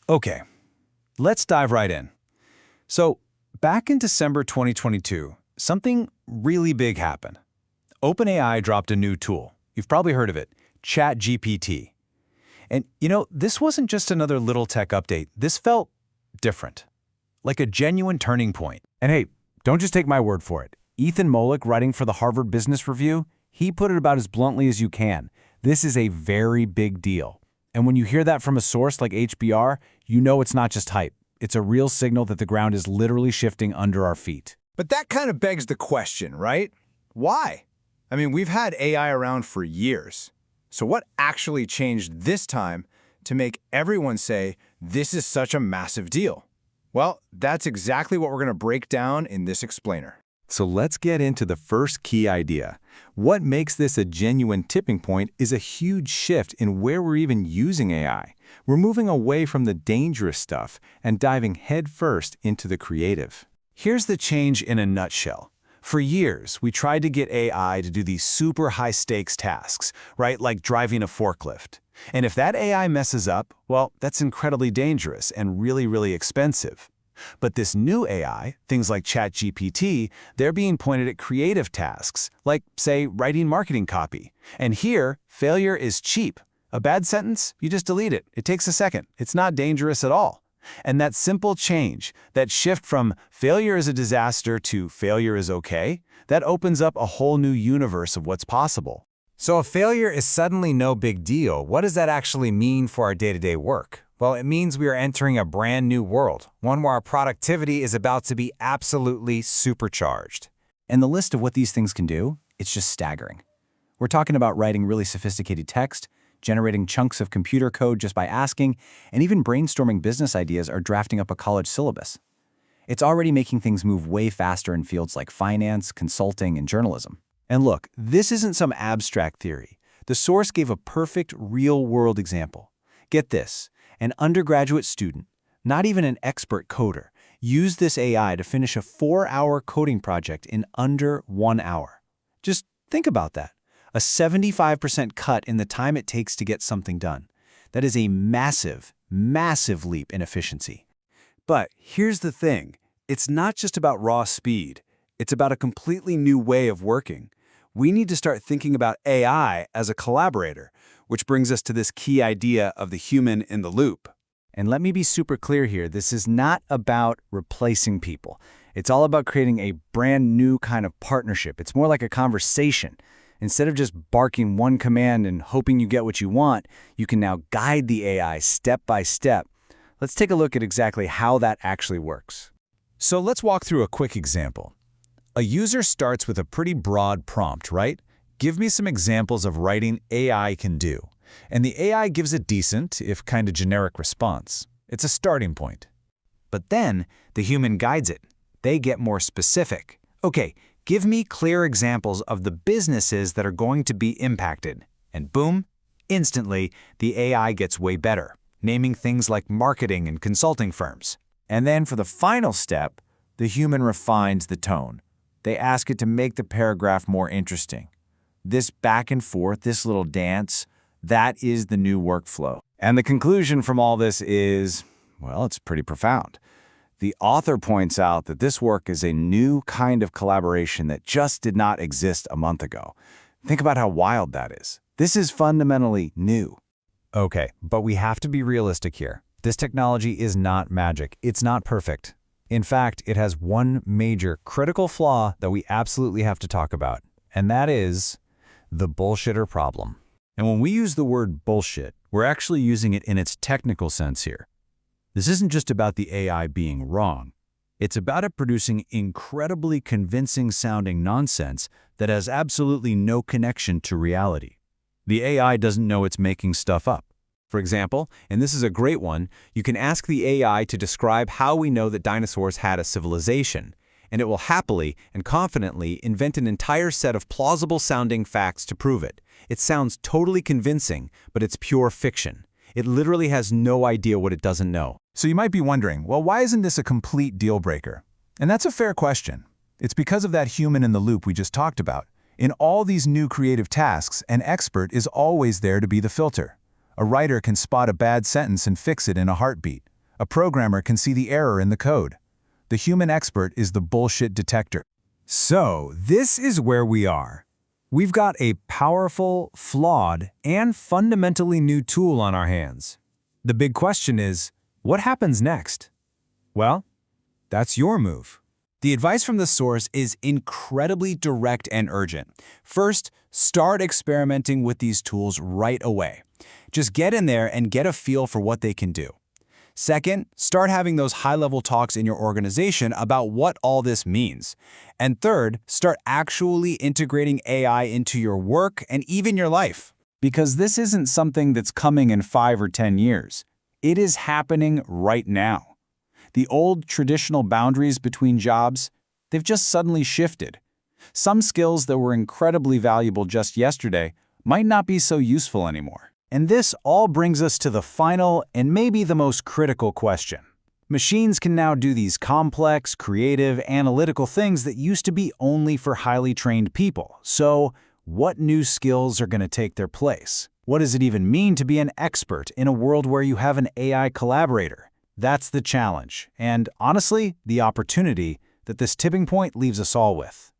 Okay, let's dive right in. So, back in December 2022, something really big happened. OpenAI dropped a new tool. You've probably heard of it, ChatGPT. And this wasn't just another little tech update. This felt different, like a genuine turning point. And hey, don't just take my word for it. Ethan Mollick, writing for the Harvard Business Review, he put it about as bluntly as you can. This is a very big deal. And when you hear that from a source like HBR, you know it's not just hype. It's a real signal that the ground is literally shifting under our feet. But that kind of begs the question, right? Why? I mean, we've had AI around for years. So what actually changed this time to make everyone say, this is such a massive deal? Well, that's exactly what we're going to break down in this explainer. So let's get into the first key idea. What makes this a genuine tipping point is a huge shift in where we're even using AI. We're moving away from the dangerous stuff and diving headfirst into the creative. Here's the change in a nutshell. For years, we tried to get AI to do these super high-stakes tasks, right, like driving a forklift. And if that AI messes up, well, that's incredibly dangerous and really, really expensive. But this new AI, things like ChatGPT, they're being pointed at creative tasks, like, say, writing marketing copy. And here, failure is cheap. A bad sentence, you just delete it. It takes a second. It's not dangerous at all. And that simple change, that shift from failure is a disaster to failure is okay, that opens up a whole new universe of what's possible. So if failure is suddenly no big deal, what does that actually mean for our day-to-day work? Well, it means we are entering a brand new world, one where our productivity is about to be absolutely supercharged. And the list of what these things can do, it's just staggering. We're talking about writing really sophisticated text, generating chunks of computer code just by asking, and even brainstorming business ideas or drafting up a college syllabus. It's already making things move way faster in fields like finance, consulting, and journalism. And look, this isn't some abstract theory. The source gave a perfect real-world example. Get this, an undergraduate student, not even an expert coder, used this AI to finish a 4-hour coding project in under 1 hour. Just think about that. A 75% cut in the time it takes to get something done. That is a massive, massive leap in efficiency. But here's the thing. It's not just about raw speed. It's about a completely new way of working. We need to start thinking about AI as a collaborator, which brings us to this key idea of the human in the loop. And let me be super clear here. This is not about replacing people. It's all about creating a brand new kind of partnership. It's more like a conversation. Instead of just barking one command and hoping you get what you want, you can now guide the AI step by step. Let's take a look at exactly how that actually works. So let's walk through a quick example. A user starts with a pretty broad prompt, right? Give me some examples of writing AI can do. And the AI gives a decent, if kind of generic response. It's a starting point. But then the human guides it. They get more specific. Okay, give me clear examples of the businesses that are going to be impacted. And boom, instantly, the AI gets way better, naming things like marketing and consulting firms. And then for the final step, the human refines the tone. They ask it to make the paragraph more interesting. This back and forth, this little dance, that is the new workflow. And the conclusion from all this is, well, it's pretty profound. The author points out that this work is a new kind of collaboration that just did not exist a month ago. Think about how wild that is. This is fundamentally new. Okay, but we have to be realistic here. This technology is not magic. It's not perfect. In fact, it has one major critical flaw that we absolutely have to talk about, and that is the bullshitter problem. And when we use the word bullshit, we're actually using it in its technical sense here. This isn't just about the AI being wrong. It's about it producing incredibly convincing sounding nonsense that has absolutely no connection to reality. The AI doesn't know it's making stuff up. For example, and this is a great one, you can ask the AI to describe how we know that dinosaurs had a civilization, and it will happily and confidently invent an entire set of plausible-sounding facts to prove it. It sounds totally convincing, but it's pure fiction. It literally has no idea what it doesn't know. So you might be wondering, well, why isn't this a complete deal breaker? And that's a fair question. It's because of that human in the loop we just talked about. In all these new creative tasks, an expert is always there to be the filter. A writer can spot a bad sentence and fix it in a heartbeat. A programmer can see the error in the code. The human expert is the bullshit detector. So, this is where we are. We've got a powerful, flawed, and fundamentally new tool on our hands. The big question is, what happens next? Well, that's your move. The advice from the source is incredibly direct and urgent. First, start experimenting with these tools right away. Just get in there and get a feel for what they can do. Second, start having those high-level talks in your organization about what all this means. And third, start actually integrating AI into your work and even your life. Because this isn't something that's coming in 5 or 10 years. It is happening right now. The old traditional boundaries between jobs, they've just suddenly shifted. Some skills that were incredibly valuable just yesterday might not be so useful anymore. And this all brings us to the final and maybe the most critical question. Machines can now do these complex, creative, analytical things that used to be only for highly trained people. So, what new skills are going to take their place? What does it even mean to be an expert in a world where you have an AI collaborator? That's the challenge, and honestly, the opportunity that this tipping point leaves us all with.